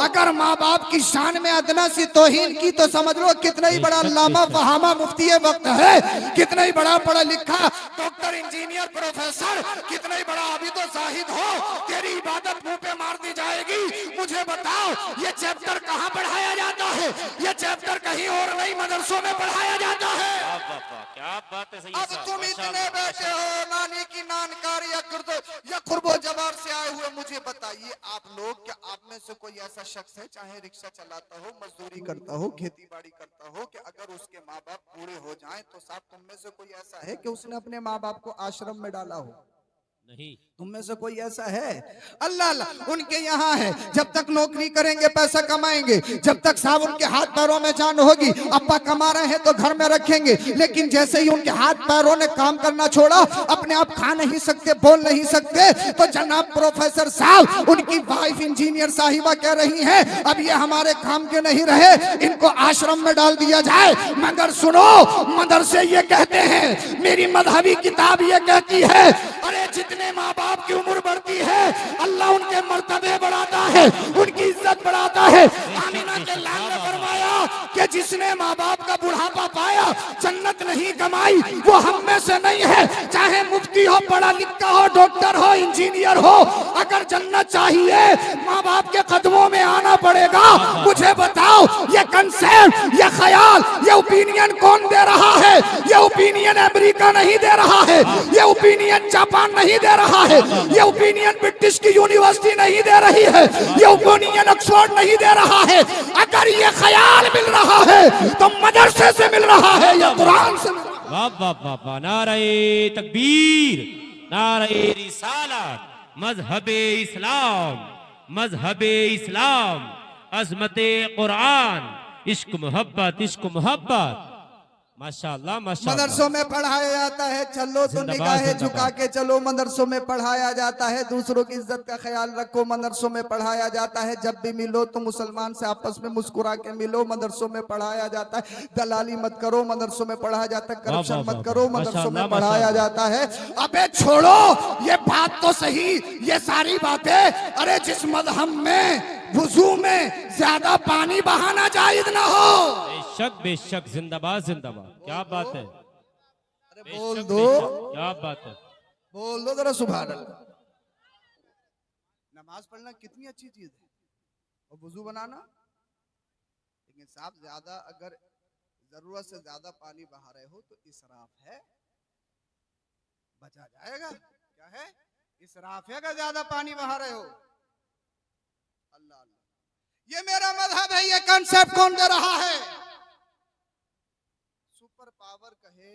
अगर माँ बाप की शान में अदना सी तौहीन की तो समझ लो कितना ही बड़ा अल्लामा फहामा मुफ्ती वक्त है, कितना ही बड़ा पढ़ा लिखा डॉक्टर इंजीनियर प्रोफेसर, कितना ही बड़ा आबिद और जाहिद हो, तेरी इबादत मुंह पे मार दी जाएगी। मुझे बताओ ये चैप्टर कहाँ पढ़ाया जाता है? ये चैप्टर कहीं और नहीं मदरसों में पढ़ाया जाता है। क्या बात है। अब तुम इतने बैठे हो नानी की नानकार या कुर्बो जवार से आए हुए, मुझे बताइए आप लोग, क्या आप में से कोई ऐसा शख्स है, चाहे रिक्शा चलाता हो, मजदूरी करता हो, खेती बाड़ी करता हो, कि अगर उसके माँ बाप बूढ़े हो जाएं तो साहब तुम में से कोई ऐसा है कि उसने अपने माँ बाप को आश्रम में डाला हो? नहीं। तुम में से कोई ऐसा है? अल्लाह अल्लाह उनके यहाँ है, जब तक नौकरी करेंगे पैसा कमाएंगे, जब तक साहब उनके हाथ पैरों में जान होगी, अब्बा कमा रहे हैं तो घर में रखेंगे, लेकिन जैसे ही उनके हाथ पैरों ने काम करना छोड़ा, अपने आप खा नहीं सकते, बोल नहीं सकते, तो जनाब प्रोफेसर साहब उनकी वाइफ इंजीनियर साहिबा कह रही हैं अब ये हमारे काम के नहीं रहे, इनको आश्रम में डाल दिया जाए। मगर सुनो, मदरसे ये कहते हैं, मेरी मजहबी किताब ये कहती है, अरे जितने माँ बाप की उम्र बढ़ती है अल्लाह उनके मर्तबे बढ़ाता है, उनकी इज्जत बढ़ाता है। आमिना के लाल ने फरमाया कि जिसने माँ बाप का बुढ़ापा पाया जन्नत नहीं कमाई वो हम में से नहीं है। चाहे मुफ्ती हो, पढ़ा लिखा हो, डॉक्टर हो, इंजीनियर हो, अगर जन्नत चाहिए माँ बाप के कदमों में आना पड़ेगा। मुझे बताओ ये कंसेप्ट, ये ख्याल, ये ओपिनियन कौन दे रहा है? ये ओपिनियन अमेरिका नहीं दे रहा है, ये ओपिनियन जापान नहीं दे रहा है, ये ओपिनियन ब्रिटिश की यूनिवर्सिटी नहीं दे रही है, ये ओपिनियन ऑक्सफोर्ड नहीं दे रहा है। अगर ये ख्याल मिल रहा है तो मदरसे से मिल रहा है या कुरान से? वाह वाह वाह वाह, नारे तकबीर, नारे रिसालत, मजहबे इस्लाम, मजहबे इस्लाम, अजमते कुरान, इश्क मोहब्बत, इश्क मोहब्बत। माशाअल्लाह माशाअल्लाह। मदरसों में पढ़ाया जाता है, चलो तो निगाहें झुका के चलो, मदरसों में पढ़ाया जाता है दूसरों की इज्जत का ख्याल रखो, मदरसों में पढ़ाया जाता है जब भी मिलो तो मुसलमान से आपस में मुस्कुरा के मिलो, मदरसों में पढ़ाया जाता है दलाली मत करो, मदरसों में पढ़ाया जाता है करप्शन मत करो, मदरसों में पढ़ाया जाता है। अबे छोड़ो ये बात तो सही, ये सारी बातें, अरे जिस मजहब में वुजू में ज्यादा पानी बहाना जायज ना हो। बेशक बेशक, जिंदाबाद जिंदाबाद, क्या बात है। अरे बोल दो, क्या बात है, बोल दो जरा सुभान अल्लाह। नमाज पढ़ना कितनी अच्छी चीज है और वुजू बनाना, लेकिन साहब ज्यादा अगर जरूरत से ज्यादा पानी बहा रहे हो तो इसराफ है, बचा जाएगा। क्या है? इसराफ है अगर ज्यादा पानी बहा रहे हो। अल्लाह अल्लाह, ये मेरा मजहब है, ये कॉन्सेप्ट कौन दे रहा है? सुपर पावर कहे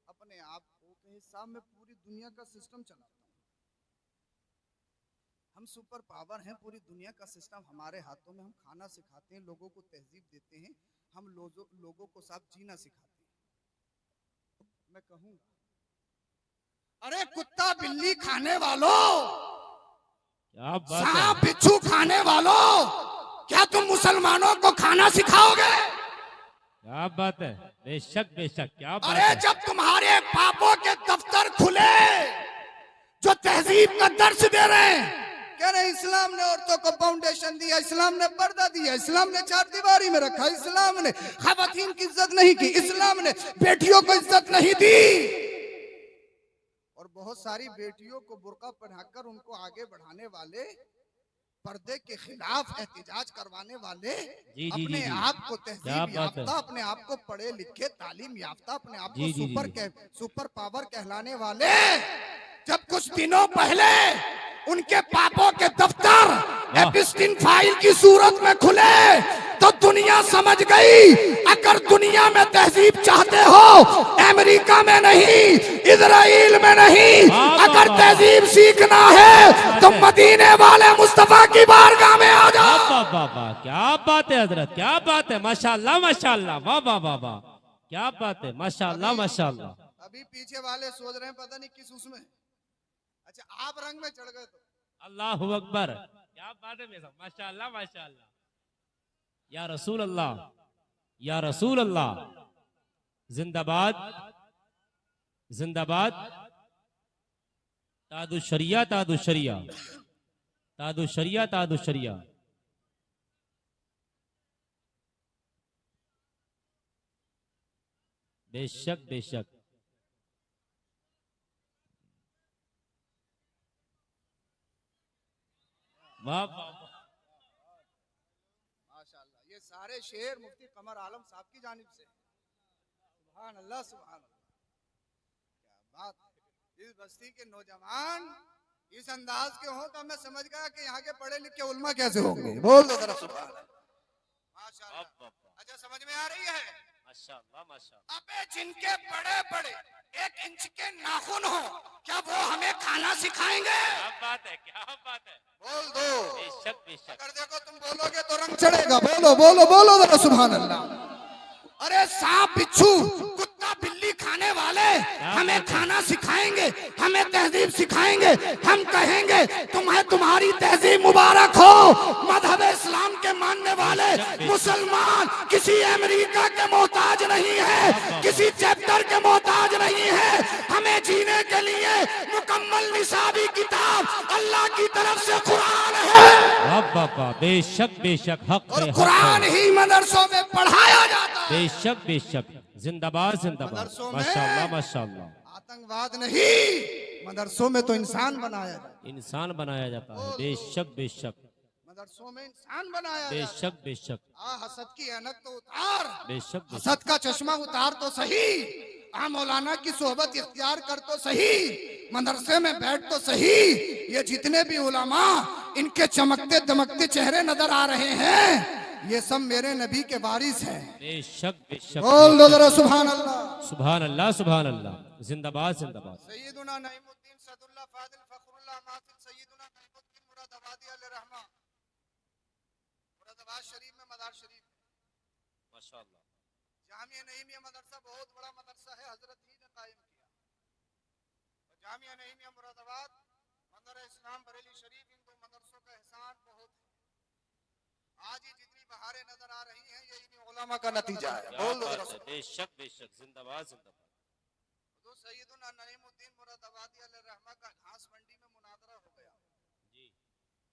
अपने आप को, कहे साहब मैं पूरी दुनिया का सिस्टम चलाता हूं, हम सुपर पावर हैं, पूरी दुनिया का सिस्टम हमारे हाथों में, हम खाना सिखाते हैं, लोगों को तहजीब देते हैं, हम लोगों को साहब जीना सिखाते हैं। मैं कहूंगा अरे कुत्ता बिल्ली खाने वालों, क्या बात है। सांप बिच्छू खाने वालों, क्या तुम मुसलमानों को खाना सिखाओगे? क्या बात है, बेशक बेशक, क्या बात अरे है। जब तुम्हारे पापों के दफ्तर खुले जो तहजीब का दर्श दे रहे हैं, कह रहे इस्लाम ने औरतों को फाउंडेशन दिया, इस्लाम ने पर्दा दिया, इस्लाम ने चार दीवारी में रखा, इस्लाम ने खवातीन की इज्जत नहीं की, इस्लाम ने बेटियों को इज्जत नहीं दी, और बहुत सारी बेटियों को बुर्का पहनाकर उनको आगे बढ़ाने वाले, पर्दे के खिलाफ एहतिजाज करवाने वाले, अपने आप को तहजीब याफ्ता, अपने आप को पढ़े लिखे तालीम याफ्ता, अपने आप को सुपर पावर कहलाने वाले, जब कुछ दिनों पहले उनके पापों के दफ्तर एपिस्टिन फाइल की सूरत में खुले तो दुनिया समझ गई अगर दुनिया में तहजीब चाहते हो अमेरिका में नहीं, इजराइल में नहीं, अगर तहजीब सीखना है तो मदीने वाले मुस्तफा की बारगाह में आ जाओ। वाह, क्या बात है हजरत, क्या बात है, माशाअल्लाह माशाअल्लाह, वाह वाह वाह वाह, क्या बात है, माशाअल्लाह माशाअल्लाह। अभी पीछे वाले सोच रहे हैं पता नहीं किस उसमें, अच्छा आप रंग में चढ़ गए तो अल्लाहु अकबर, क्या बात है मेरा, माशाअल्लाह माशाअल्लाह, या रसूल अल्लाह, या रसूल अल्लाह, जिंदाबाद जिंदाबाद, तादुशरिया तादुशरिया तादुशरिया तादुशरिया। बेशक बेशक। वाह वाह वाह। माशाअल्लाह, ये सारे शेर मुफ्ती कमर आलम साहब की जानिब से। सुभान अल्लाह सुभान अल्लाह, क्या बात है। इस बस्ती के नौजवान इस अंदाज के हों तो मैं समझ गया कि यहाँ के पढ़े लिखे उलमा कैसे होंगे। बोल दो जरा सुभान अल्लाह। माशाअल्लाह, वाह वाह वाह। अच्छा समझ में आ रही है। माशाअल्लाह माशाअल्लाह। अबे जिनके बड़े बड़े 1 इंच के नाखून हो, क्या वो हमें खाना सिखाएंगे? क्या बात है, क्या बात है। बोल दो। बेशक बेशक। अगर देखो तुम बोलोगे तो रंग चढ़ेगा। बोलो बोलो बोलो जरा सुभान अल्लाह। अरे सांप बिच्छू कुत्ता बिल्ली खाने वाले हमें खाना सिखाएंगे, हमें तहजीब सिखाएंगे। हम कहेंगे तुम्हें तुम्हारी तहजीब मुबारक हो। मजहब इस्लाम के मानने वाले मुसलमान किसी अमेरिका के मोहताज नहीं है, किसी चैप्टर के मोहताज नहीं है। हमें जीने के लिए मुकम्मल निसाबी किताब अल्लाह की तरफ से कुरान है। वाह वाह वाह। बेशक बेशक। हक और है, हक कुरान है। ही मदरसों में पढ़ाया जाता है। बेशक बेशक। जिंदाबाद जिंदाबाद। मदरसों में माशाअल्लाह माशाअल्लाह। आतंकवाद नहीं, मदरसों में तो इंसान बनाया जाता है। इंसान बनाया जाता है। बेशक बेशक। मदरसों में इंसान बनाया जाता है। बेशक बेशक। हसद की ऐनक तो उतार, बेशक बेशक। हसद का चश्मा उतार तो सही। मौलाना की सोहबत इख्तियार कर तो सही, मदरसे में बैठ तो सही। ये जितने भी उलमा इनके चमकते दमकते चेहरे नजर आ रहे हैं, ये सब मेरे नबी के वारिस हैं। बेशक बेशक। बोल दो जरा सुभान अल्लाह। सुभान अल्लाह सुभान अल्लाह। जिंदाबाद जिंदाबाद। सैयदुना नईमुद्दीन सदुल्लाह फादिल फखरुल्लाह मातिल सैयदुना नईमुद्दीन मुरादाबादी अलैहि रहमा। मुरादाबाद शरीफ में मदार शरीफ है। माशाअल्लाह। जामिया नईमिया मदरसा बहुत बड़ा मदरसा है, हजरत ही ने कायम किया। और जामिया नईमिया मुरादाबाद, मंदिर इस्लाम बरेली शरीफ, इन दो मदरसों का एहसान बहुत है। आज ये जितनी बहारें नजर आ रही हैं, ये इन्हीं उलमा का नतीजा है। क्या बोल दो बात जरा है। सुभान। बेशक बेशक। जिंदाबाद जिंदाबाद। तो सैयदुना नईमुद्दीन मुरादाबादी अलैहि रहमा का घास मंडी में मुनाजरा हो गया जी।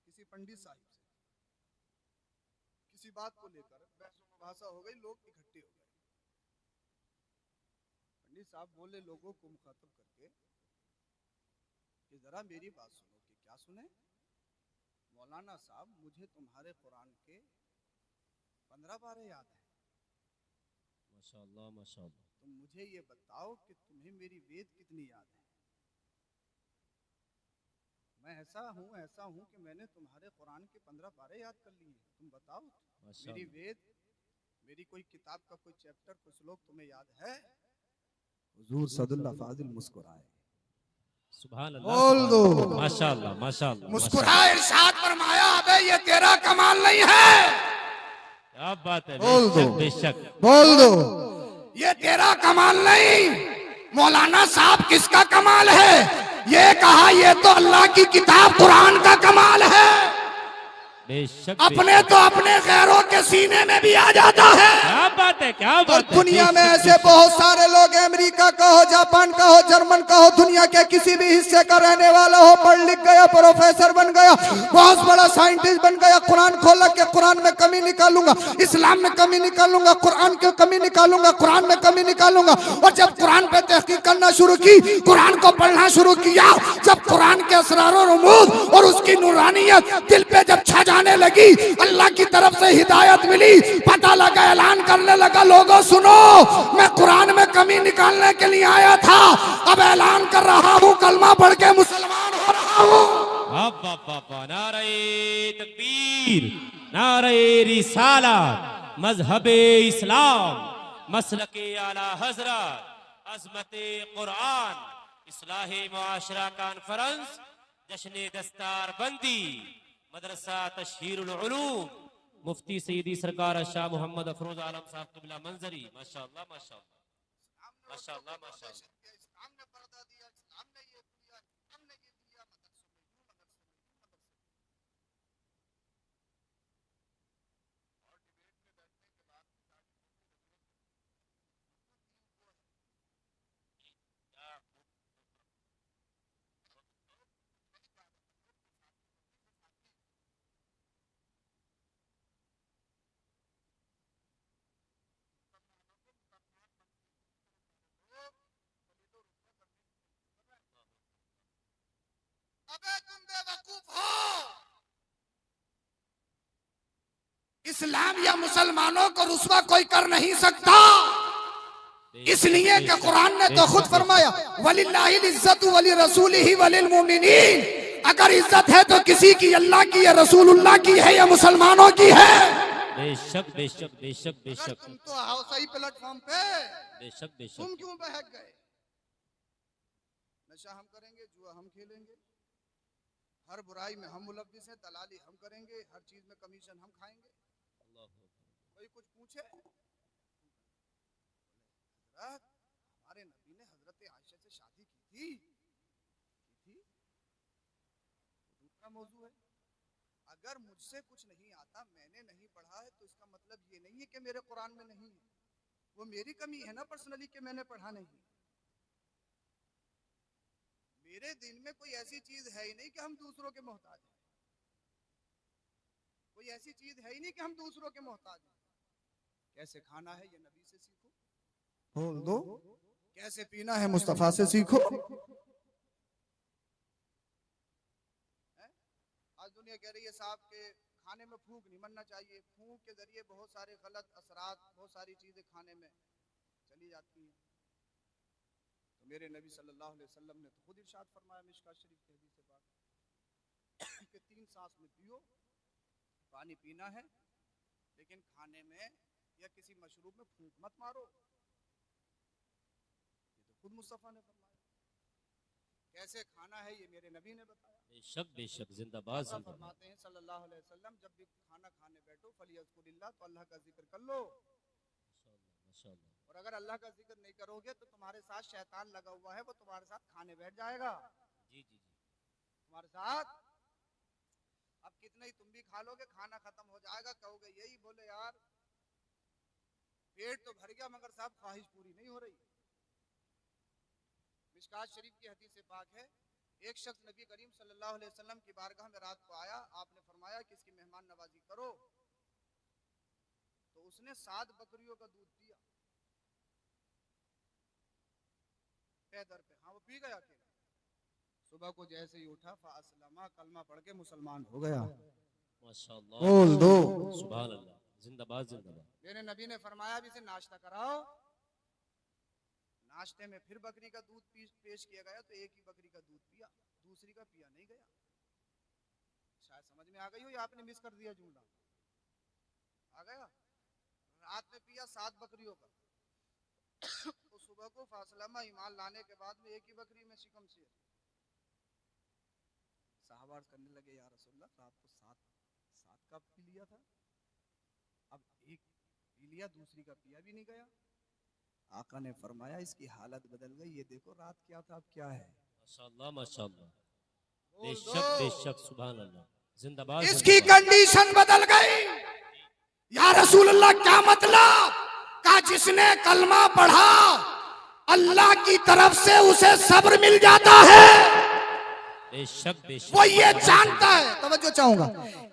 किसी पंडित साहिब से। किसी बात को लेकर बहस मुबासा हो गई, लोग इकट्ठे हो गए। पंडित साहब बोले लोगों को मुखातब करके कि जरा मेरी बात सुनो। कि क्या सुने? मौलाना साहब, मुझे तुम्हारे कुरान के 15 पारे याद है। माशाअल्लाह माशाअल्लाह। तुम मुझे ये बताओ कि तुम्हें मेरी वेद कितनी याद है। मैं ऐसा हूँ कि मैंने तुम्हारे कुरान के 15 पारे याद कर लिए। तुम बताओ मेरी वेद, मेरी कोई किताब का कोई चैप्टर, कुछ श्लोक तुम्हें याद है? हुजूर सदुल्लाह फाजिल मुस्कुराए। सुभान अल्लाह। बोल दो। माशाअल्लाह माशाअल्लाह। मुस्कुराए, इरशाद फरमाया, अबे ये तेरा कमाल नहीं है। क्या बात है। बोल दो। बेशक बेशक। बोल दो, ये तेरा कमाल नहीं। मौलाना साहब किसका कमाल है? ये कहा ये तो अल्लाह की किताब कुरान का कमाल है। बेशक अपने तो अपने गैरों के सीने में भी आ जाता है। क्या बात है, क्या और बात है। दुनिया में बेशक, ऐसे बहुत सारे लोग, अमेरिका का हो, जापान का हो, जर्मन का हो, दुनिया के किसी भी हिस्से का रहने वाला हो, पढ़ लिख गया, प्रोफेसर बन गया, बहुत बड़ा साइंटिस्ट बन गया, कुरान खोल के कुरान में कमी निकालूंगा, इस्लाम में कमी निकालूंगा, कुरान की कमी निकालूंगा, कुरान में कमी निकालूंगा। और जब कुरान पे तहकीक करना शुरू की, कुरान को पढ़ना शुरू किया, जब कुरान के असरार और रुमूज और उसकी नूरानियत दिल पे जब छा जाने लगी, अल्लाह की तरफ से हिदायत मिली, पता लगा, ऐलान करने लगा, लोगों सुनो, मैं कुरान में कमी निकालने के लिए आया था, अब ऐलान कर रहा हूँ, कलमा पढ़ के मुसलमान हो रहा हूँ। नारे तकबीर, नारे रिसालत, मजहबे इस्लाम, मसलके आला हजरत, अजमते कुरान, इस्लाहे मुआशरा कॉन्फ्रेंस, जश्न दस्तार बंदी, मदरसा तशहीरुल उलूम, मुफ्ती सईदी सरकार शाह मोहम्मद अफरोज आलम साहब क़िबला मंजरी। माशाअल्लाह माशाअल्लाह माशाअल्लाह माशाअल्लाह। इस्लाम ने पर्दा दिया, इस्लाम ने ये दिया, इस्लाम ने ये दिया, मदरसों में यूं, मदरसों में यूं, मदरसों में। और डिबेट में बैठने के बाद अबे तुम बेवकूफ हो। इस्लाम या मुसलमानों को रुस्वा कोई कर नहीं सकता, इसलिए कि कुरान ने तो खुद फरमाया वलिल्लाहिल इज्जतु वली रसूलिही वलिल मुमिनीन। अगर इज्जत है तो किसी की, अल्लाह की या रसूलुल्लाह की है या मुसलमानों की है। बेशक बेशक बेशक बेशक। तुम तो आओ सही प्लेटफॉर्म पे, बेशक बेशक। तुम क्यों बहक गए? नशा हम करेंगे, जुआ हम खेलेंगे, हर बुराई में हम मुलव्विस हैं, दलाली हम करेंगे, हर चीज में कमीशन हम खाएंगे। कोई कुछ पूछे? हमारे नबी ने हजरत आयशा से शादी की थी, दूसरा मौजू है। अगर मुझसे कुछ नहीं आता, मैंने नहीं पढ़ा है, तो इसका मतलब ये नहीं है कि मेरे कुरान में नहीं है। वो मेरी कमी है ना पर्सनली कि मैंने पढ़ा नहीं। मेरे दिन में कोई ऐसी चीज है ही नहीं कि हम दूसरों के मोहताज हैं। कोई ऐसी चीज है ही नहीं कि हम दूसरों के मोहताज हैं। कैसे खाना है ये नबी से सीखो, बोल दो। कैसे पीना है मुस्तफा से सीखो। आज दुनिया कह रही है साहब के खाने में फूंक नहीं बनना चाहिए, फूंक के जरिए बहुत सारे गलत असरात, बहुत सारी चीजें खाने में चली जाती हैं। तो मेरे नबी सल्लल्लाहु अलैहि वसल्लम ने तो खुद इरशाद फरमाया मिशकात शरीफ की हदीस से बात कि 3 सांस में पियो, पानी पीना है, लेकिन खाने में या किसी मशरूब में फूंक मत मारो। ये तो खुद मुस्तफा ने फरमाया। कैसे खाना है ये मेरे नबी ने बताया। बेशक बेशक। जिंदाबाद जिंदाबाद। फरमाते हैं सल्लल्लाहु अलैहि वसल्लम, जब भी खाना खाने बैठो फलियज़कुरिल्लाह, तो अल्लाह का जिक्र कर लो। माशाअल्लाह। और अगर अल्लाह का जिक्र नहीं करोगे तो तुम्हारे साथ शैतान लगा हुआ है, वो तुम्हारे साथ खाने बैठ जाएगा। जी जी जी। तुम्हारे साथ अब कितना ही तुम भी खा लोगे, खाना खत्म हो जाएगा, कहोगे यही बोले यार पेट तो भर गया मगर साहब ख्वाहिश पूरी नहीं हो रही। मिशकात शरीफ की हदीस से पाक है, एक शख्स नबी करीम सल्लल्लाहु अलैहि वसल्लम की बारगाह में रात को आया। आपने फरमाया कि इसकी मेहमान नवाजी करो। तो उसने 7 बकरियों का दूध पिया पैदर पे। हाँ वो पी गया अकेला। सुबह को जैसे ही उठा फासलमा, कलमा पढ़ के मुसलमान हो गया। माशाअल्लाह। बोल दो सुभान अल्लाह। जिंदाबाद जिंदाबाद। मेरे नबी ने फरमाया भी इसे नाश्ता कराओ। नाश्ते में फिर बकरी का दूध पेश किया गया, तो एक ही बकरी का दूध पिया, दूसरी का पिया नहीं गया। शायद समझ में आ गई हो या आपने मिस कर दिया जुमला? आ गया? रात में पिया 7 बकरियों का तो सुबह को फासलामा ईमान लाने के बाद में एक ही बकरी में शिकम शेर। साहबा करने लगे या रसूलल्लाह, रात को 7 का पी लिया था, अब एक पी लिया, दूसरी का पिया भी नहीं गया। आका ने फरमाया इसकी हालत बदल गई, ये देखो रात क्या था अब क्या है। माशाअल्लाह माशाअल्लाह। बेशक बेशक। सुभान अल्लाह। जिंदाबाद। इसकी कंडीशन बदल गई। या रसूलल्लाह क्या मतलब? का जिसने कलमा पढ़ा अल्लाह की तरफ से उसे सब्र मिल जाता है। बेशक बेशक। वो ये जानता है, तवज्जो चाहूंगा,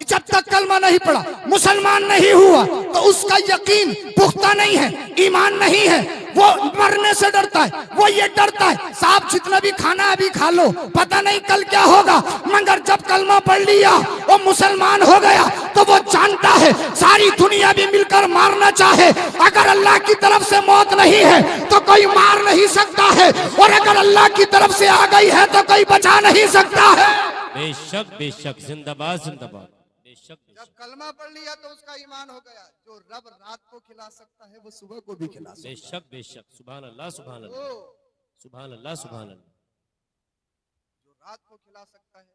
जब तक कलमा नहीं पढ़ा, मुसलमान नहीं हुआ, तो उसका यकीन पुख्ता नहीं है, ईमान नहीं है, वो मरने से डरता है। वो ये डरता है साहब जितना भी खाना अभी खा लो, पता नहीं कल क्या होगा। मगर जब कलमा पढ़ लिया, वो मुसलमान हो गया, तो वो जानता है सारी दुनिया भी मिलकर मारना चाहे, अगर अल्लाह की तरफ से मौत नहीं है तो कोई मार नहीं सकता है, और अगर अल्लाह की तरफ से आ गई है तो कोई बचा नहीं सकता है। बेशक बेशक। जिंदाबाद जिंदाबाद। बेशक। जब कलमा पढ़ लिया तो उसका ईमान हो गया। जो रब रात को खिला सकता है वो सुबह को भी खिला सकता है। बेशक बेशक। सुभान अल्लाह सुभान अल्लाह सुभान अल्लाह सुभान अल्लाह। जो रात को खिला सकता है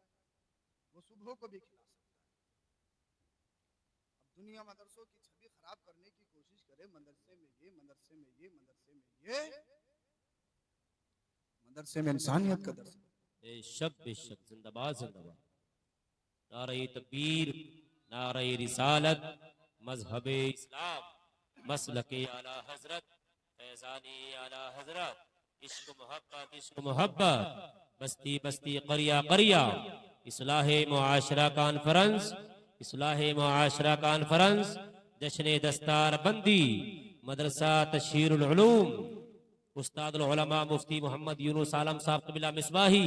वो सुबह को भी खिला सकता है। अब दुनिया मदरसों की छवि खराब करने की कोशिश करे, मदरसे में ये, मदरसे में ये, मदरसे में ये, मदरसे में इंसानियत का दर्स। बेशक बेशक। जिंदाबाद जिंदाबाद। नारे तकबीर, नारे रिसालत, मजहबे इस्लाम, मसलके आला हजरत, फैजानी आला हजरत, इश्क मोहब्बत, बस्ती बस्ती करिया करिया, इस्लाहे मुआशरा कॉन्फ्रेंस, इस्लाहे मुआशरा कॉन्फ्रेंस, जश्न दस्तार बंदी, मदरसा तशहीरुल उलूम, उस्ताद उल उलमा मुफ्ती मोहम्मद यूनुस आलम साहब कबिला मिसबाही,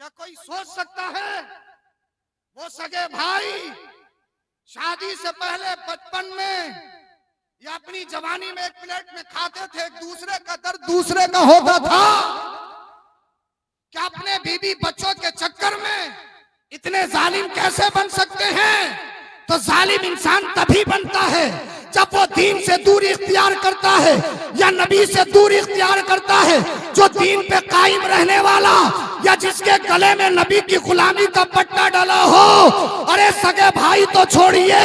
क्या कोई सोच सकता है वो सगे भाई शादी से पहले बचपन में या अपनी जवानी में एक प्लेट में खाते थे, एक दूसरे का दर्द दूसरे का होता था? क्या अपने बीवी बच्चों के चक्कर में इतने जालिम कैसे बन सकते हैं? तो जालिम इंसान तभी बनता है जब वो दीन से दूरी इख्तियार करता है या नबी से दूरी इख्तियार करता है। जो दीन पे कायम रहने वाला या जिसके गले में नबी की गुलामी का पट्टा डाला हो, अरे सगे भाई तो छोड़िए,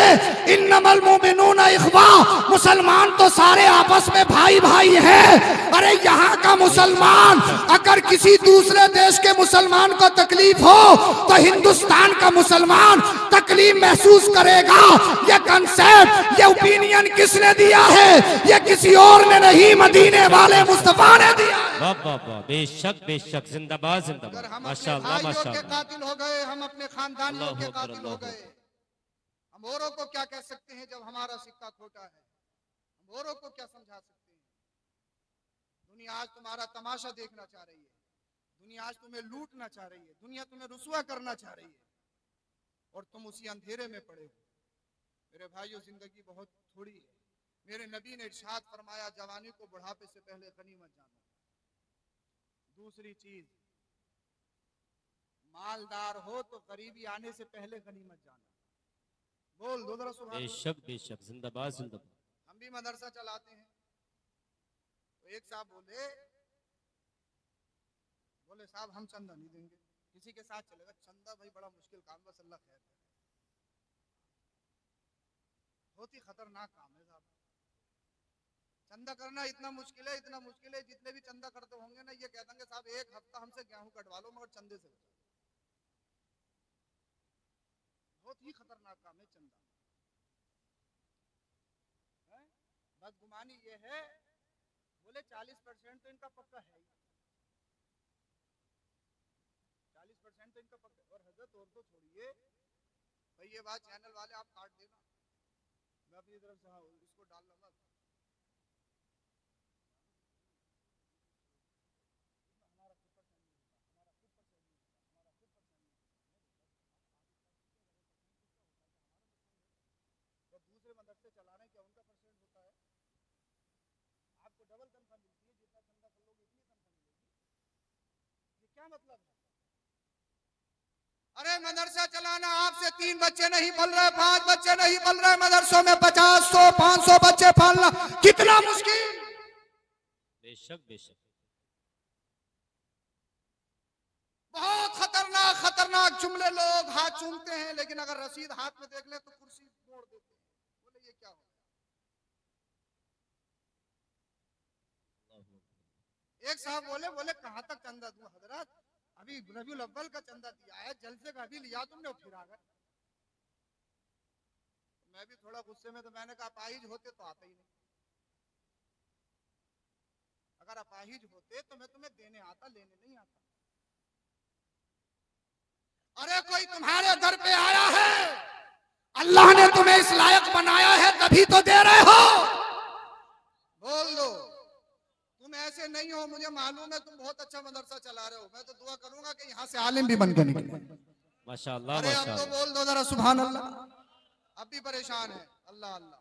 इन्नमल मोमिनूना इख्वा, मुसलमान तो सारे आपस में भाई भाई हैं। अरे यहाँ का मुसलमान अगर किसी दूसरे देश के मुसलमान को तकलीफ हो तो हिंदुस्तान का मुसलमान तकलीफ महसूस करेगा। ये कंसेप्ट, ये ओपिनियन किसने दिया है? ये किसी और ने नहीं, मदीने वाले मुस्तफा ने दिया। वाह वाह वाह, बेशक बेशक, जिंदाबाद जिंदाबाद, माशाअल्लाह माशाअल्लाह। कातिल हो गए, हम अपने खानदानियों के कातिल हो गए, हम औरों को क्या कह सकते हैं जब हमारा सिक्का खोटा है? हम औरों को क्या समझा सकते हैं? दुनिया आज तुम्हारा तमाशा देखना चाह रही है, दुनिया आज तुम्हें लूटना चाह रही है, दुनिया तुम्हें रुसवा करना चाह रही है और तुम उसी अंधेरे में पड़े हो। मेरे भाइयों, जिंदगी बहुत थोड़ी है। मेरे नबी ने इरशाद फरमाया, जवानी को बुढ़ापे से पहले गनीमत जानो। दूसरी चीज, मालदार हो तो गरीबी आने से पहले गनीमत जाना। बोल दो जरा सुभान अल्लाह। बेशक बेशक, जिंदाबाद जिंदाबाद। हम भी मदरसा चलाते हैं तो एक साहब बोले साहब हम चंदा नहीं देंगे, किसी के साथ चलेगा चंदा, भाई बड़ा मुश्किल काम, बस अल्लाह खैर करे। बहुत ही खतरनाक काम है साहब, चंदा करना इतना मुश्किल है, इतना मुश्किल है। जितने भी चंदा करते होंगे ना, ये कह देंगे साहब एक हफ्ता हमसे गेहूं कटवा लो मगर चंदे से बचा। बहुत ही खतरनाक काम है चंदा। बदगुमानी ये है, बोले 40% तो इनका पक्का है ही, 40% तो इनका पक्का। और हजरत और तो छोड़िए भाई, ये बात चैनल वाले आप काट देना, मैं अपनी तरफ से हाँ इसको डाल लूंगा। दूसरे मदरसे चलाने क्या उनका परसेंट होता है? आपको डबल तनख्वाह मिलती है, जितना चंदा कर लोगे उतनी तनख्वाह मिलेगी। ये क्या मतलब है? अरे मदरसा चलाना आपसे 3 बच्चे नहीं पल रहे, 5 बच्चे नहीं पल रहे, मदरसों में 50, 100, 500 बच्चे पालना कितना मुश्किल। बेशक बेशक, बहुत खतरनाक खतरनाक जुमले लोग हाथ चूमते हैं, लेकिन अगर रसीद हाथ में देख ले तो कुर्सी मोड़ देते हैं। बोले ये क्या हो? एक साहब बोले कहां तक चंदा दूं हजरत? अभी रबीउल अव्वल का चंदा दिया है, जलसे का अभी लिया तुमने, फिर आ गए। मैं भी थोड़ा गुस्से में, तो मैंने कहा अपाहिज होते तो आते ही नहीं, अगर अपाहिज होते तो मैं तुम्हें देने आता, लेने नहीं आता। अरे कोई तुम्हारे दर पे आया है, अल्लाह ने तुम्हें इस लायक बनाया है, तभी तो दे रहे हो। बोल दो, तुम ऐसे नहीं हो, मुझे मालूम है तुम बहुत अच्छा मदरसा चला रहे हो, मैं तो दुआ करूंगा कि यहाँ से आलिम भी बन के निकले। माशाअल्लाह अरे अब तो माशाअल्लाह। बोल दो जरा सुभान अल्लाह, अब भी परेशान है। अल्लाह अल्लाह।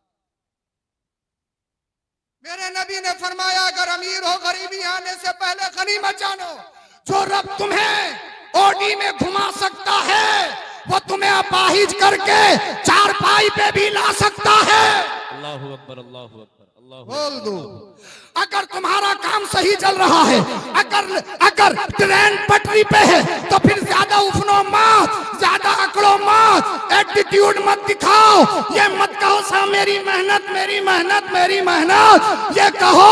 मेरे नबी ने फरमाया, अगर अमीर हो गरीबी आने से पहले गनीमत जानो। जो रब तुम्हें ओडी में घुमा सकता है वो तुम्हें अपाहिज करके चारपाई पे भी ला सकता है। अल्लाहु अकबर अल्लाहु अकबर अल्लाहु बोल दो, अगर तुम्हारा काम सही चल रहा है, अगर ट्रेन पटरी पे है तो फिर ज्यादा उफनो मत, ज्यादा अकड़ो मत, एटीट्यूड मत दिखाओ। ये मत कहो सा मेरी मेहनत मेरी मेहनत मेरी मेहनत, ये कहो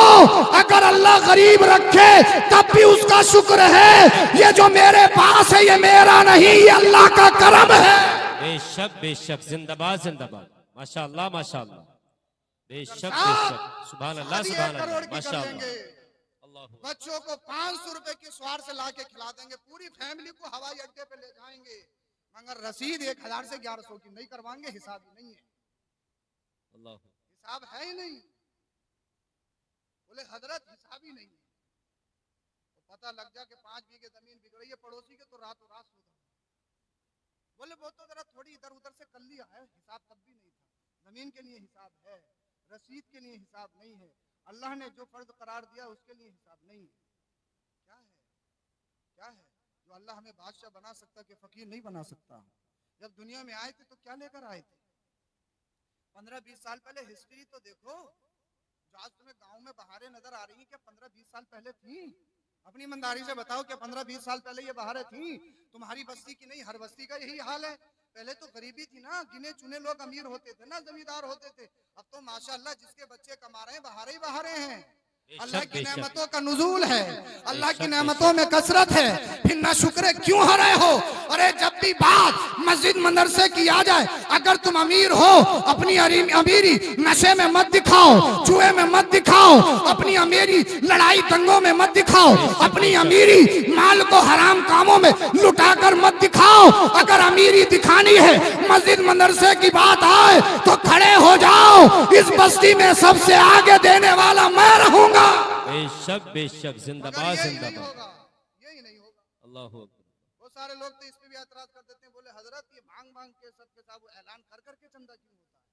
अगर अल्लाह गरीब रखे तब भी उसका शुक्र है, ये जो मेरे पास है ये मेरा नहीं, ये अल्लाह का करम है। बेशक बेशक, जिंदाबाद जिंदाबाद, माशाअल्लाह माशाअल्लाह, बेशक बेशक, सुभान अल्लाह सुभान अल्लाह, माशाअल्लाह। बच्चों को 500 रुपए की स्वार से लाके खिला देंगे, पूरी फैमिली को हवाई अड्डे पे ले जाएंगे, मगर रसीद 1000 से 1100 की नहीं करवाएंगे, हिसाब ही नहीं है। हिसाब है ही नहीं। बोले हजरत हिसाब ही नहीं है। पता लग जा कि 5 बीघे जमीन बिक रही है पड़ोसी के, तो रातों रात सौदा। बोले वो तो जरा थोड़ी इधर उधर से कर लिया है, हिसाब तब भी नहीं था। जमीन के लिए हिसाब है, रसीद के लिए हिसाब नहीं है। अल्लाह ने जो फर्ज करार दिया उसके लिए हिसाब नहीं है। क्या है, क्या है जो अल्लाह हमें बादशाह बना सकता कि फकीर नहीं बना सकता। जब दुनिया में आए थे तो क्या लेकर आए थे? 15-20 साल पहले हिस्ट्री तो देखो। जो आज तुम्हें गांव में बहारें नजर आ रही हैं, क्या 15-20 साल पहले थी? अपनी ईमानदारी से बताओ, क्या 15-20 साल पहले ये बहारें थी? तुम्हारी बस्ती की नहीं, हर बस्ती का यही हाल है। पहले तो गरीबी थी ना, गिने चुने लोग अमीर होते थे ना, जमींदार होते थे। अब तो माशाअल्लाह जिसके बच्चे कमा रहे हैं बहारे ही बहारे हैं। अल्लाह की नेमतों का नुज़ूल है, अल्लाह की नेमतों में कसरत है, फिर ना शुक्र क्यों हो रहे हो? अरे जब भी बात मस्जिद मदरसे की आ जाए, अगर तुम अमीर हो अपनी अमीरी नशे में मत दिखाओ, जुए में मत दिखाओ, अपनी अमीरी लड़ाई दंगों में मत दिखाओ, अपनी अमीरी माल को हराम कामों में लुटाकर मत दिखाओ। अगर अमीरी दिखानी है, मस्जिद मदरसे की बात आए तो खड़े हो जाओ। इस बस्ती में सबसे आगे देने वाला मैं रहूंगा। बेशक बेशक, जिंदाबाद जिंदाबाद। यही नहीं होगा। अल्लाह अकबर। बहुत सारे लोग तो इस पे भी एतराज कर देते हैं, बोले हजरत ये मांग मांग के सबके साथ वो ऐलान कर करके चंदा क्यों होता है?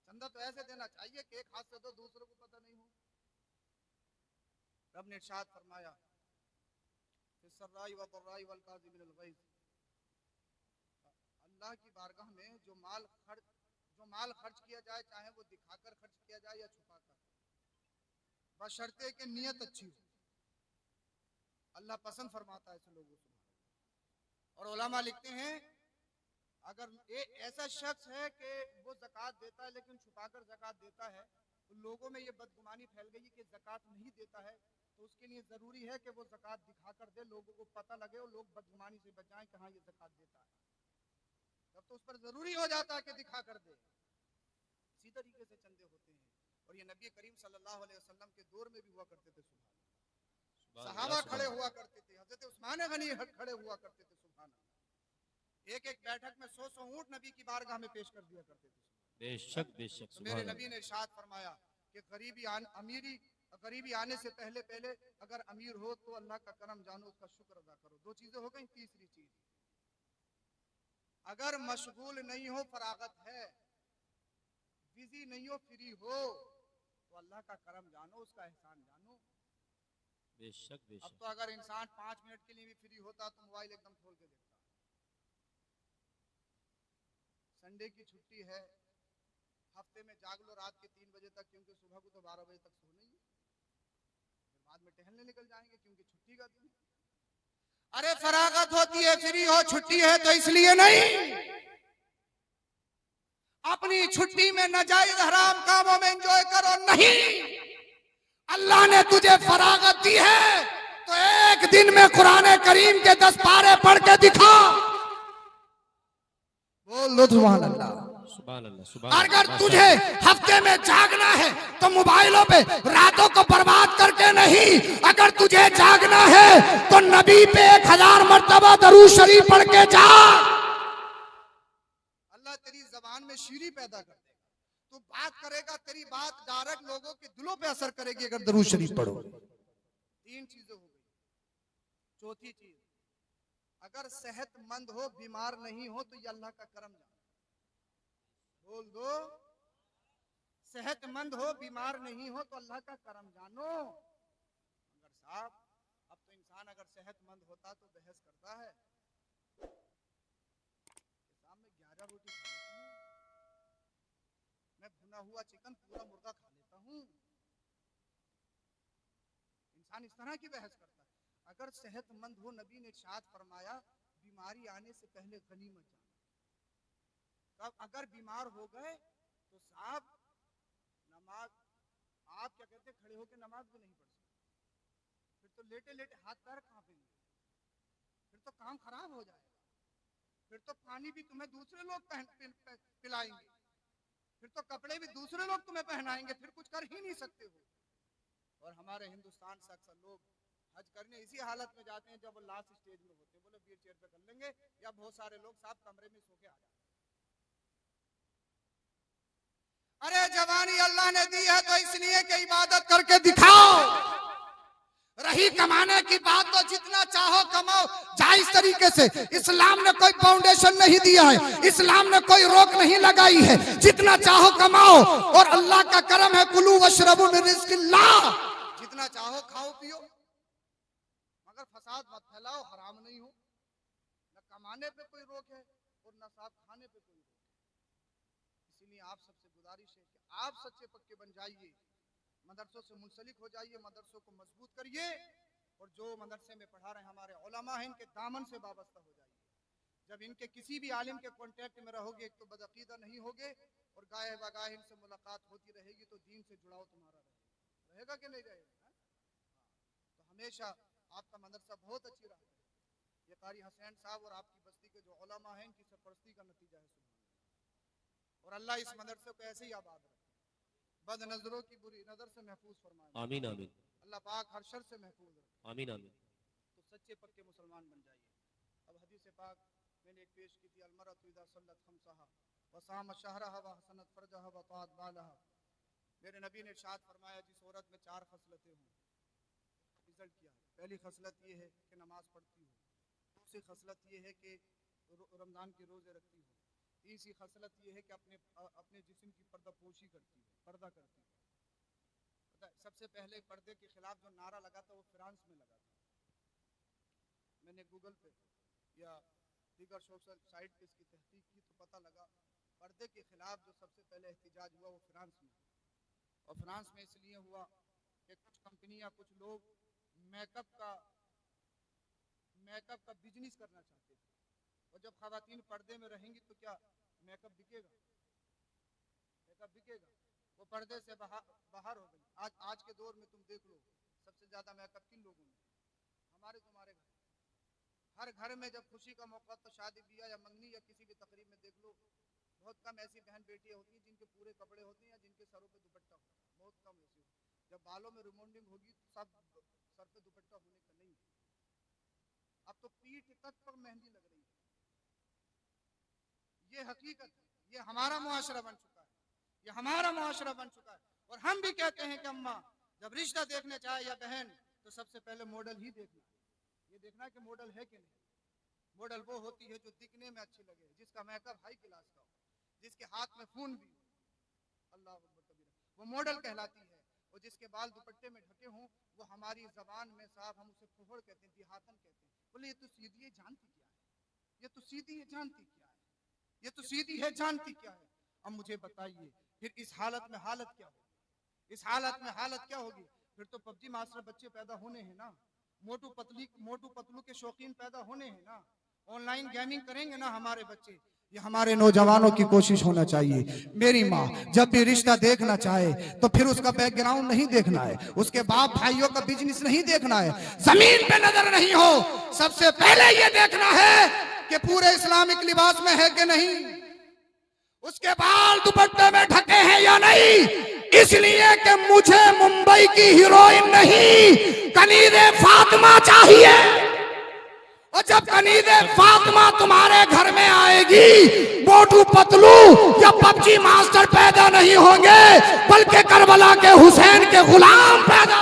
चंदा तो ऐसे देना चाहिए कि एक हाथ से दो दूसरों को पता नहीं हो। रब ने इरशाद फरमाया, अल्लाह की बारगाह में जो माल खर्च किया जाए, चाहे वो दिखाकर खर्च किया जाए या छुपाकर, बशर्ते कि नियत अच्छी हो, अल्लाह पसंद फरमाता है ऐसे लोगों से। और उलमा लिखते हैं, अगर ऐसा शख्स है कि वो ज़कात देता है लेकिन छुपाकर ज़कात देता है, तो लोगों में ये बदगुमानी फैल गई कि ज़कात नहीं देता है, तो उसके लिए ज़रूरी है कि वो ज़कात दिखाकर दे, लोगों को पता लगे और लोग बदगुमानी से बचाएं कि हाँ ये ज़कात देता है। तब तो उस पर ज़रूरी हो जाता है कि दिखाकर दे। इसी तरीके से चंदे होते हैं, और ये नबी करीम सल्लल्लाहु अलैहि वसल्लम के दौर में भी हुआ करते थे। सहाबा खड़े हुआ करते थे, हज़रत उस्मान गनी खड़े हुआ करते थे। सुभान अल्लाह। एक एक बैठक में 100 ऊंट नबी की बारगाह में पेश कर दिया करते थे। बेशक बेशक। तो मेरे नबी ने इरशाद फरमाया कि गरीबी आने से पहले पहले अगर अमीर हो तो अल्लाह का करम जानो, उसका शुक्र अदा करो। 2 चीजें हो गई। तीसरी चीज, अगर मशगूल नहीं हो, फरागत है, बिजी नहीं हो, फ्री हो, तो अल्लाह का करम जानो, उसका एहसान जानो। बेशक बेशक। अब तो अगर इंसान 5 मिनट के लिए भी फ्री होता तो मोबाइल एकदम खोल के देखता। संडे की छुट्टी है, हफ्ते में जाग लो रात के 3 बजे तक, क्योंकि सुबह को तो 12 बजे तक सोना ही है। फिर बाद में टहलने निकल जाएंगे क्योंकि छुट्टी का दिन। अरे फरागत होती है, फ्री हो, छुट्टी है तो इसलिए नहीं, अपनी छुट्टी में नाजायज हराम कामों में एंजॉय करो नहीं। अल्लाह ने तुझे फरागत दी है तो एक दिन में कुरान करीम के 10 पारे पढ़ के दिखा। बोल लो सुभान अल्लाह। सुभान अल्लाह, सुभान अल्लाह। अगर तुझे हफ्ते में जागना है तो मोबाइलों पे रातों को बर्बाद करके नहीं, अगर तुझे जागना है तो नबी पे 1000 मर्तबा दरूद शरीफ पढ़ के जा। अल्लाह तेरी जबान में शीरी पैदा कर देगा, तू बात करेगा, तेरी बात डायरेक्ट लोगों के दिलों पे असर करेगी अगर दरूद शरीफ पढ़ो। 3 चीजें हो गई। चौथी चीज, अगर सेहतमंद हो, बीमार नहीं हो, तो ये अल्लाह का करम जानो। बोल दो, सेहतमंद हो, बीमार नहीं हो, तो अल्लाह का करम जानो। मगर साहब, अब तो इंसान अगर सेहतमंद होता तो बहस करता है, शाम में 11 रोटी खा लेता हूं, मैं भुना हुआ चिकन पूरा मुर्गा खा लेता हूं। इंसान इस तरह की बहस करता है। अगर सेहतमंद हो, नबी ने इरशाद फरमाया, बीमारी आने से पहले गनीमत जानो। तब अगर बीमार हो गए तो साहब नमाज, आप क्या कहते, खड़े होकर नमाज भी नहीं पढ़ सकते, फिर तो लेटे लेटे हाथ पैर कांपेंगे, फिर तो काम खराब हो जाएगा, फिर तो पानी भी तुम्हें दूसरे लोग पिलाएंगे, फिर तो कपड़े भी दूसरे लोग तुम्हें पहनाएंगे, फिर कुछ कर ही नहीं सकते हो। और हमारे हिंदुस्तान से अक्सर लोग हज करने इसी हालत में जाते हैं जब वो लास्ट स्टेज में होते हैं, बोले व्हील चेयर पे कर लेंगे, या बहुत सारे लोग साहब कमरे में सो के आ जाते। अरे जवानी अल्लाह ने दी है तो इसलिए कि इबादत करके दिखाओ। रही कमाने की बात तो जितना चाहो कमाओ जायज तरीके से। इस्लाम ने कोई फाउंडेशन नहीं दिया है, इस्लाम ने कोई रोक नहीं लगाई है। जितना चाहो कमाओ और अल्लाह का करम है, कुलू वशरबू मिन रिज़्क़िल्लाह, जितना चाहो खाओ पियो, मगर फसाद मत फैलाओ, हराम नहीं हो। न कमाने पे कोई रोक है और न साफ खाने पे कोई रोक है। इसीलिए आप सबसे गुजारिश है कि आप सच्चे पक्के बन जाइए, मदरसों से मुंसलिक हो जाइए, मदरसों को मजबूत करिए, और जो मदरसे में पढ़ा रहे हमारे उलमा हैं इनके दामन से वाबस्ता हो जाइए। जब इनके किसी भी आलिम के कांटेक्ट में रहोगे, एक तो बदअकीदा नहीं होगे और गाये बगाहे इनसे मुलाकात होती रहेगी तो दीन से जुड़ाव तुम्हारा रहेगा कि नहीं रहेगा? तो हमेशा आपका मदरसा बहुत अच्छी रहा है। ये कारी हसैन साहब और आपकी बस्ती के जो उलमा हैं इनकी सरपरस्ती का नतीजा है। और अल्लाह इस मदरसे को ऐसे ही आबाद रखे, बद नजरों की बुरी नजर से महफूज फरमाए। आमीन आमीन। अल्लाह पाक हर शर से महफूज रखे। आमीन आमीन। तो सच्चे पक्के मुसलमान बन जाइए। अब हदीस पाक मैंने एक पेश की थी, अलमरअतु इज़ा सल्लत खम्सहा व साम शहरहा व हसनत फरजहा व ताअत बालहा। मेरे नबी ने इरशाद फरमाया, जिस औरत में 4 खसलतें हों, रिजल्ट क्या है? पहली खसलत ये है कि नमाज पढ़ती हो, दूसरी खसलत ये है कि रमज़ान के रोज़े रखती हो, तीसरी खसलत ये है कि अपने जिस्म की पर्दापोशी करती है, पर्दा करती है। पता है, सबसे पहले पर्दे के खिलाफ जो नारा लगा था वो फ्रांस में लगा था। मैंने गूगल पे या दीगर सोशल साइट पे इसकी तहकीक की तो पता लगा पर्दे के खिलाफ जो सबसे पहले एहतिजाज हुआ वो फ्रांस में। और फ्रांस में इसलिए हुआ कि कुछ कंपनियां, कुछ लोग मेकअप का बिजनेस करना चाहते थे। और जब खवातीन पर्दे में रहेंगी तो क्या मेकअप बिकेगा? मेकअप बिकेगा? वो पर्दे से बाहर हो गई। आज के दौर में तुम देख लो, सबसे ज्यादा मेकअप किन लोगों में? हमारे तुम्हारे घर। हर घर में जब खुशी का मौका तो शादी ब्याह या मंगनी या किसी भी तकरीब में देख लो, बहुत कम ऐसी बहन बेटियां होती हैं जिनके पूरे कपड़े होते हैं या जिनके सरों पे दुपट्टा होता है। बहुत कम ऐसी होती। जब बालों में रिमोंडिंग होगी तो सब सर पे दुपट्टा होने का नहीं। अब तो पीठ तक पर मेहंदी लग रही है। ये हकीकत है, ये हमारा मुआशरा बन चुका है, ये हमारा मुआशरा बन चुका है। और हम भी कहते हैं कि अम्मा जब रिश्ता देखने चाहे या बहन तो सबसे पहले मॉडल ही देखना, ये देखना कि मॉडल है कि नहीं। मॉडल वो होती है जो दिखने में अच्छी लगे, जिसका मेकअप हाई क्लास का हो, जिसके हाथ में फोन भी हो, अल्लाह अकबर कबीरा, वो मॉडल कहलाती है। और जिसके बाल दुपट्टे में ढके हों वो हमारी जबान में साहब हम उसे फुहड़ कहते हैं, दिहातन कहते हैं। बोले ये तो सीधी है, जानती क्या है? ये तो सीधी है, जानती क्या है? ये तो सीधी है, जानती क्या है? अब मुझे बताइए फिर इस हालत में हालत क्या होगी? इस हालत में हालत क्या होगी? फिर तो पबजी मास्टर बच्चे पैदा होने हैं ना, मोटू पतलू के शौकीन पैदा होने हैं ना, ऑनलाइन गेमिंग करेंगे ना हमारे बच्चे। ये हमारे नौजवानों की कोशिश होना चाहिए। मेरी माँ जब भी रिश्ता देखना चाहे तो फिर उसका बैकग्राउंड नहीं देखना है, उसके बाप भाइयों का बिजनेस नहीं देखना है, जमीन पे नजर नहीं हो, सबसे पहले ये देखना है कि पूरे इस्लामिक लिबास में है कि नहीं, उसके बाल दुपट्टे में ढके हैं या नहीं। इसलिए कि मुझे मुंबई की हीरोइन नहीं, कनीज़े फातिमा चाहिए। और जब कनीज़े फातिमा तुम्हारे घर में आएगी, मोटू पतलू या पबजी मास्टर पैदा नहीं होंगे, बल्कि करबला के हुसैन के गुलाम पैदा।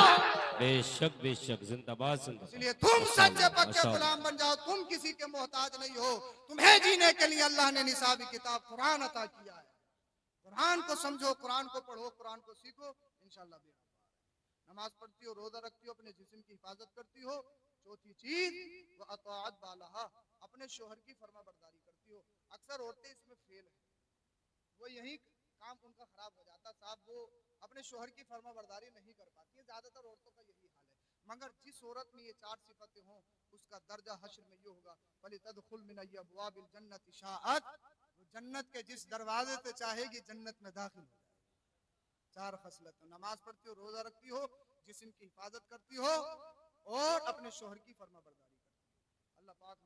बेशक बेशक, जिंदाबाद जिंदाबाद। इसलिए तुम सच्चे पक्के गुलाम बन जाओ, तुम किसी के मोहताज नहीं हो। तुम्हें जीने के लिए अल्लाह ने निसाबी किताब कुरान अता किया है। कुरान को समझो, कुरान को पढ़ो, कुरान को सीखो, इंशाअल्लाह बेहतर। नमाज पढ़ती हो, रोजा रखती हो, अपने जिस्म की हिफाजत करती हो। चौथी चीज वो अताअत बालहा, अपने शोहर की फर्मा बरदारी करती हो। अक्सर औरतें इसमें फेल है, वो यही काम उनका खराब हो जाता साहब, वो अपने शोहर की फर्मा बरदारी नहीं कर पाती है। ज्यादातर औरतों का यही हाल है। मगर जिस औरत में ये 4 सिफतें हों उसका दर्जा हश्र में ये होगा, फलितदखुल मिन अब्वाबिल जन्नति शाअत, वो जन्नत के जिस दरवाजे से चाहेगी जन्नत में दाखिल हो जाएगी। 4 खसलत, नमाज पढ़ती हो, रोजा रखती हो, जिस्म की हिफाजत करती हो और अपने शोहर की फर्मा बरदारी करती हो। अल्लाह पाक